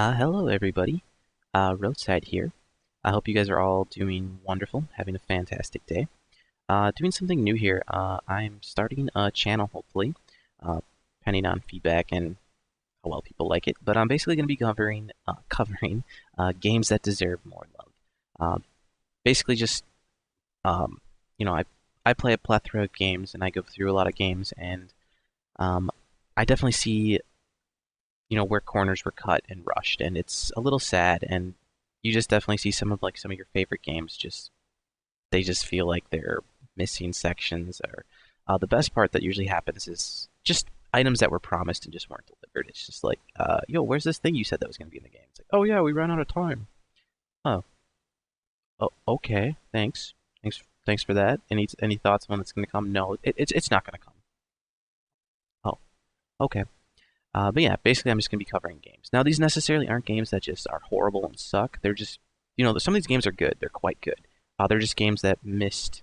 Hello everybody, Roadside here. I hope you guys are all doing wonderful, having a fantastic day. Doing something new here. I'm starting a channel, hopefully, depending on feedback and how well people like it. But I'm basically going to be covering games that deserve more love. Basically, just um, you know, I play a plethora of games, and I go through a lot of games, and um, I definitely see where corners were cut and rushed, and it's a little sad. And you just definitely see some of your favorite games they just feel like they're missing sections. Or the best part that usually happens is just items that were promised and just weren't delivered. It's just like, yo, where's this thing you said that was going to be in the game? It's like, oh yeah, we ran out of time. Oh, oh, okay, thanks for that. Any thoughts on when it's going to come? No, it's not going to come. Oh, okay. But yeah, basically, I'm just going to be covering games. Now, these necessarily aren't games that just are horrible and suck. They're just, some of these games are good. They're quite good. They're just games that missed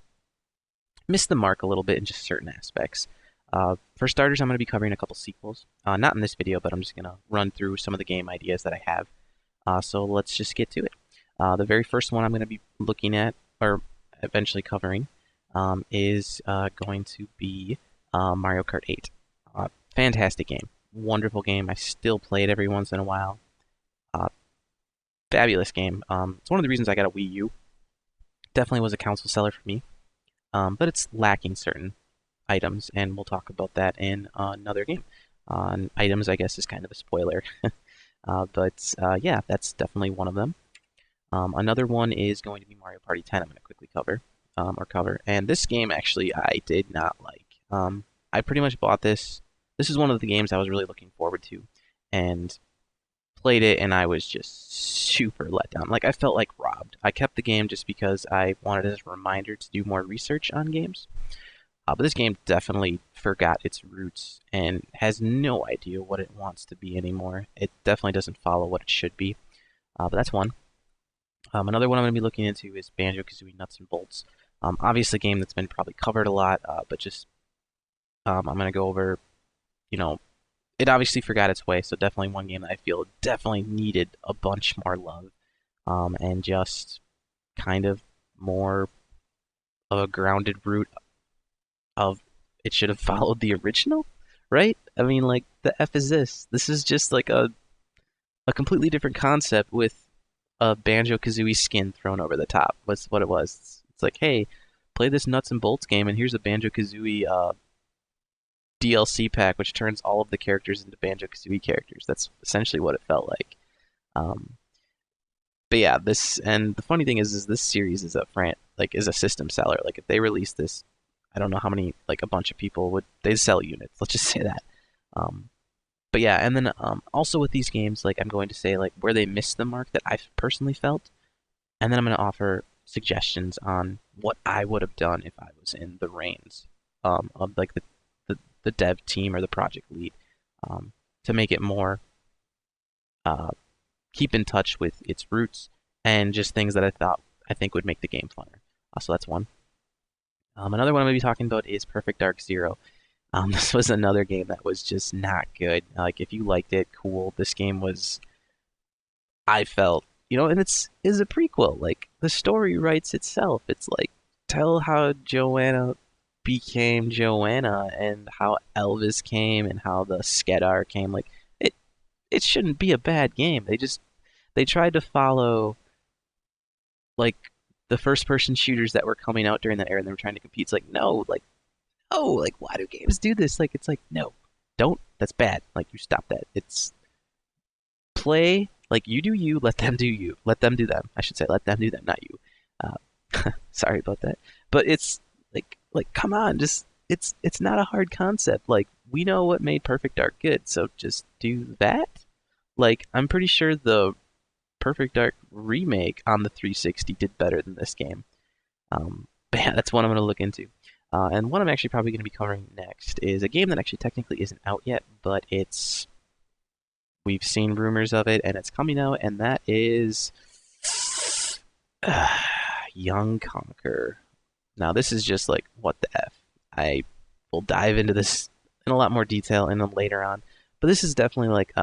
the mark a little bit in just certain aspects. For starters, I'm going to be covering a couple sequels. Not in this video, but I'm just going to run through some of the game ideas that I have. So let's just get to it. The very first one I'm going to be looking at, or eventually covering, is going to be Mario Kart 8. Fantastic game. Wonderful game. I still play it every once in a while. Uh, Fabulous game. It's one of the reasons I got a Wii U. Definitely was a console seller for me, but it's lacking certain items, and we'll talk about that in another game. Items, I guess, is kind of a spoiler, but yeah, that's definitely one of them. Another one is going to be Mario Party 10. I'm going to quickly cover. And this game, actually, I did not like. I pretty much bought this. This is one of the games I was really looking forward to, and played it, and I was just super let down. Like, I felt like robbed. I kept the game just because I wanted as a reminder to do more research on games. But this game definitely forgot its roots and has no idea what it wants to be anymore. It definitely doesn't follow what it should be. But that's one. Another one I'm going to be looking into is Banjo-Kazooie Nuts and Bolts. Obviously, a game that's been probably covered a lot, but just I'm going to go over, you know, it obviously forgot its way, so definitely one game that I feel definitely needed a bunch more love, and just kind of more of a grounded root of it should have followed the original, right? I mean, like, the F is this? This is just like a completely different concept with a Banjo-Kazooie skin thrown over the top. Was what it was. It's like, hey, play this nuts and bolts game, and here's a Banjo-Kazooie DLC pack, which turns all of the characters into Banjo-Kazooie characters. That's essentially what it felt like. Um, but yeah, and the funny thing is this series is is a system seller. Like, if they release this, I don't know how many, like, a bunch of people they'd sell units. Let's just say that. Um, but yeah, and then also with these games, like, I'm going to say, like, where they missed the mark that I've personally felt, and then I'm going to offer suggestions on what I would have done if I was in the reins of, like, the dev team or the project lead, to make it more uh, keep in touch with its roots and just things that I think would make the game funner. So that's one. Another one I'm going to be talking about is Perfect Dark Zero. This was another game that was just not good. Like, if you liked it, cool. This game was, I felt, and it's is a prequel. Like, the story writes itself. It's like, tell how Joanna became Joanna and how Elvis came and how the Skedar came. Like, it shouldn't be a bad game. They tried to follow, like, the first person shooters that were coming out during that era, and they were trying to compete. It's like, no, like, oh, like, why do games do this? Like, it's like, no, don't. That's bad. Like, you stop that. It's play like you do you. Let them do you. Let them do them. I should say, let them do them, not you. Sorry about that. But it's like come on, just it's not a hard concept. Like, we know what made Perfect Dark good, so just do that. Like, I'm pretty sure the Perfect Dark remake on the 360 did better than this game. But yeah, that's one I'm going to look into. And one I'm actually probably going to be covering next is a game that actually technically isn't out yet, but we've seen rumors of it, and it's coming out, and that is Young Conquer. Now, this is just like, what the F? I will dive into this in a lot more detail and then later on, but this is definitely like,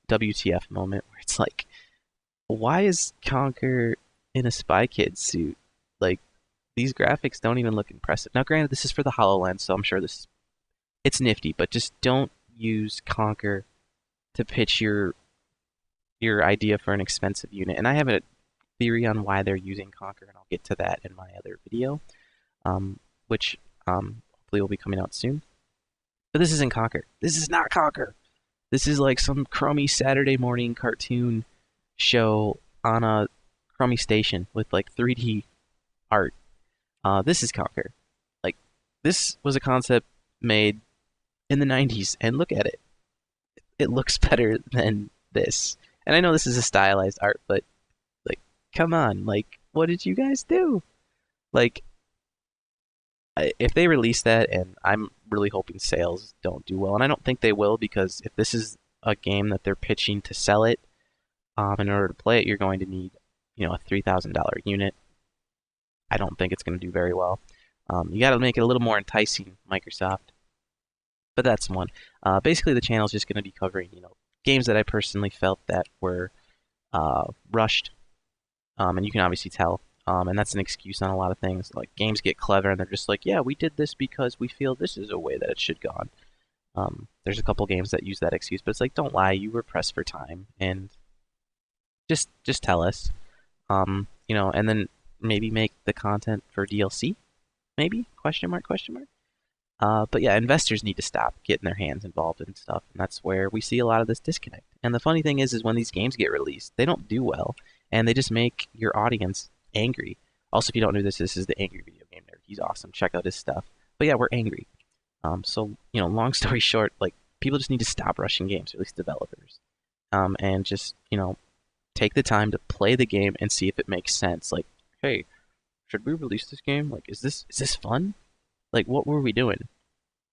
WTF moment where it's like, why is Conker in a Spy Kid suit? Like, these graphics don't even look impressive. Now, granted, this is for the HoloLens, so I'm sure it's nifty, but just don't use Conker to pitch your idea for an expensive unit. And I have a theory on why they're using Conker, and I'll get to that in my other video, um, which hopefully will be coming out soon. But this isn't Conker. This is not Conker. This is like some crummy Saturday morning cartoon show on a crummy station with like 3D art. This is Conker. Like, this was a concept made in the 90s, and look at it. It looks better than this. And I know this is a stylized art, but like, come on, like, what did you guys do? Like, if they release that, and I'm really hoping sales don't do well, and I don't think they will, because if this is a game that they're pitching to sell it, in order to play it, you're going to need, a $3,000 unit. I don't think it's going to do very well. You got to make it a little more enticing, Microsoft. But that's one. Basically, the channel is just going to be covering, games that I personally felt that were rushed, and you can obviously tell. And that's an excuse on a lot of things. Like, games get clever, and they're just like, yeah, we did this because we feel this is a way that it should go on. There's a couple games that use that excuse, but it's like, don't lie, you were pressed for time, and just tell us. And then maybe make the content for DLC, maybe? Question mark, question mark. But yeah, investors need to stop getting their hands involved in stuff, and that's where we see a lot of this disconnect. And the funny thing is when these games get released, they don't do well, and they just make your audience angry. Also, if you don't know this is the Angry Video Game Nerd. He's awesome. Check out his stuff. But yeah, we're angry. So, long story short, like, people just need to stop rushing games, or at least developers. And just, take the time to play the game and see if it makes sense. Like, hey, should we release this game? Like, is this fun? Like, what were we doing?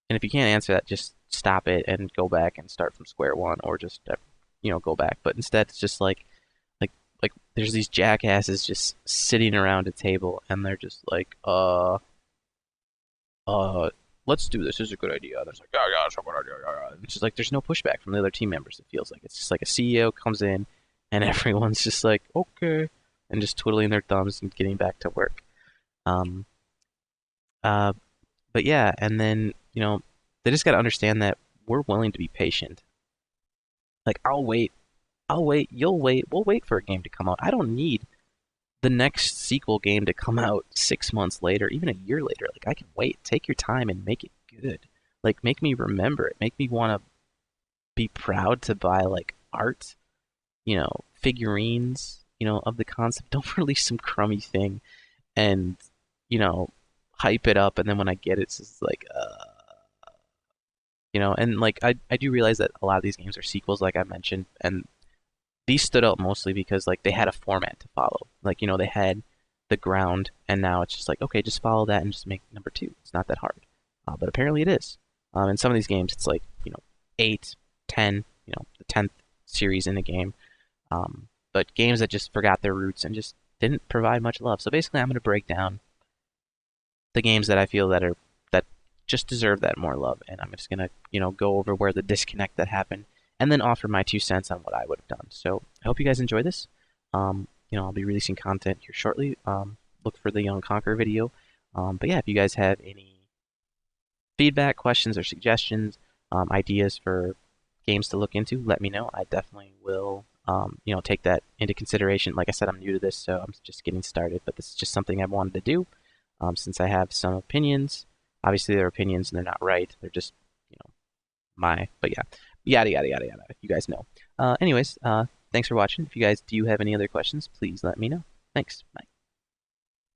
And if you can't answer that, just stop it and go back and start from square one, or just go back. But instead, it's just like there's these jackasses just sitting around a table, and they're just like, let's do this. This is a good idea. And it's like, yeah, it's a good idea. Yeah. It's just like there's no pushback from the other team members. It feels like it's just like a CEO comes in, and everyone's just like, okay, and just twiddling their thumbs and getting back to work. Um, but yeah, and then they just got to understand that we're willing to be patient. Like, I'll wait, you'll wait, we'll wait for a game to come out. I don't need the next sequel game to come out 6 months later, even a year later. Like, I can wait. Take your time and make it good. Like, make me remember it. Make me want to be proud to buy, like, art, figurines, of the concept. Don't release some crummy thing and, hype it up, and then when I get it, it's just like, and like, I do realize that a lot of these games are sequels, like I mentioned, and these stood out mostly because, like, they had a format to follow. Like, they had the ground, and now it's just like, okay, just follow that and just make number two. It's not that hard. But apparently it is. In some of these games, it's like, 8, 10, the 10th series in a game. But games that just forgot their roots and just didn't provide much love. So basically, I'm going to break down the games that I feel that just deserve that more love, and I'm just going to, go over where the disconnect that happened, and then offer my 2 cents on what I would have done. So I hope you guys enjoy this. I'll be releasing content here shortly. Look for the Young Conquer video. But yeah, if you guys have any feedback, questions, or suggestions, ideas for games to look into, let me know. I definitely will, take that into consideration. Like I said, I'm new to this, so I'm just getting started, but this is just something I wanted to do, since I have some opinions. Obviously, they're opinions and they're not right. They're just, but yeah, yada, yada, yada, yada. You guys know. Anyways, thanks for watching. If you guys do have any other questions, please let me know. Thanks. Bye.